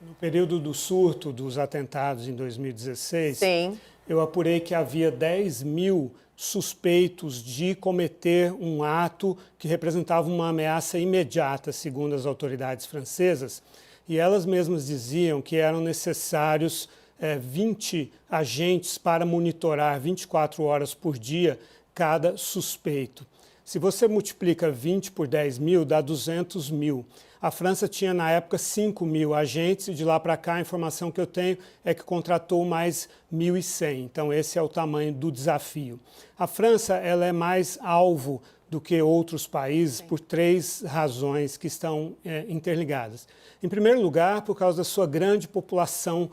No período do surto dos atentados em 2016, Sim. eu apurei que havia 10.000 suspeitos de cometer um ato que representava uma ameaça imediata, segundo as autoridades francesas, e elas mesmas diziam que eram necessários 20 agentes para monitorar 24 horas por dia cada suspeito. Se você multiplica 20 por 10.000, dá 200.000. A França tinha, na época, 5.000 agentes e de lá para cá a informação que eu tenho é que contratou mais 1.100. Então, esse é o tamanho do desafio. A França ela é mais alvo do que outros países por 3 razões que estão interligadas. Em primeiro lugar, por causa da sua grande população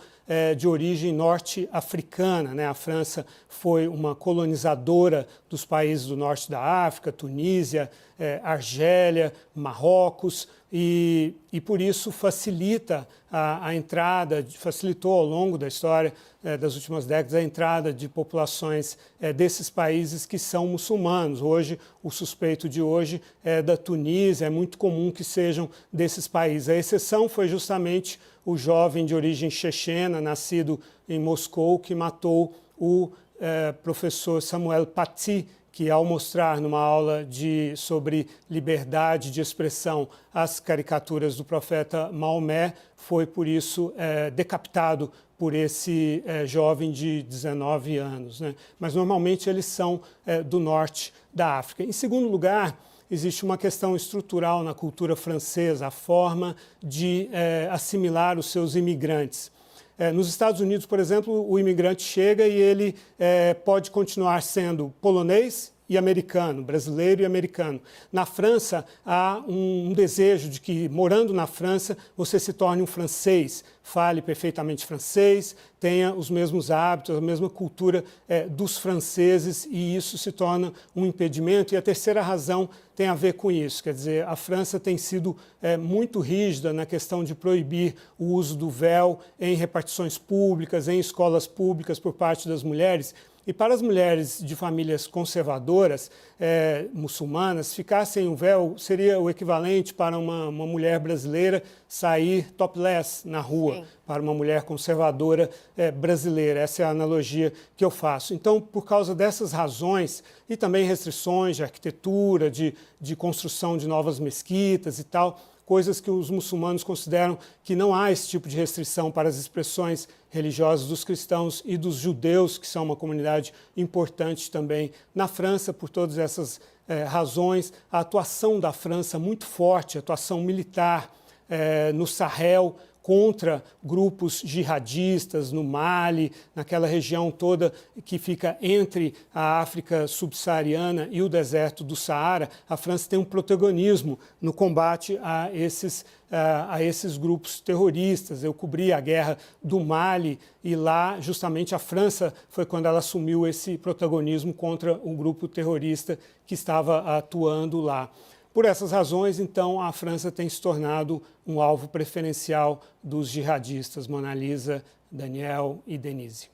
de origem norte-africana, né? A França foi uma colonizadora dos países do norte da África, Tunísia, Argélia, Marrocos, e por isso facilita a entrada, facilitou ao longo da história das últimas décadas a entrada de populações desses países que são muçulmanos. Hoje, o suspeito de hoje é da Tunísia, é muito comum que sejam desses países. A exceção foi justamente o jovem de origem chechena, nascido em Moscou, que matou o professor Samuel Paty, que ao mostrar numa aula sobre liberdade de expressão as caricaturas do profeta Maomé, foi por isso decapitado por esse jovem de 19 anos, né? Mas normalmente eles são do norte da África. Em segundo lugar, existe uma questão estrutural na cultura francesa, a forma de assimilar os seus imigrantes. Nos Estados Unidos, por exemplo, o imigrante chega e ele pode continuar sendo polonês e americano, brasileiro e americano. Na França, há um desejo de que, morando na França, você se torne um francês, fale perfeitamente francês, tenha os mesmos hábitos, a mesma cultura dos franceses, e isso se torna um impedimento. E a terceira razão tem a ver com isso, quer dizer, a França tem sido muito rígida na questão de proibir o uso do véu em repartições públicas, em escolas públicas por parte das mulheres. E para as mulheres de famílias conservadoras, muçulmanas, ficar sem o véu seria o equivalente para uma mulher brasileira sair topless na rua. Sim. Para uma mulher conservadora brasileira. Essa é a analogia que eu faço. Então, por causa dessas razões e também restrições de arquitetura, de construção de novas mesquitas e tal, coisas que os muçulmanos consideram que não há esse tipo de restrição para as expressões religiosas dos cristãos e dos judeus, que são uma comunidade importante também na França. Por todas essas razões, a atuação da França muito forte, a atuação militar no Sahel, contra grupos jihadistas no Mali, naquela região toda que fica entre a África subsaariana e o deserto do Saara. A França tem um protagonismo no combate a esses grupos terroristas. Eu cobri a guerra do Mali e lá, justamente, a França foi quando ela assumiu esse protagonismo contra o grupo terrorista que estava atuando lá. Por essas razões, então, a França tem se tornado um alvo preferencial dos jihadistas, Mona Lisa, Daniel e Denise.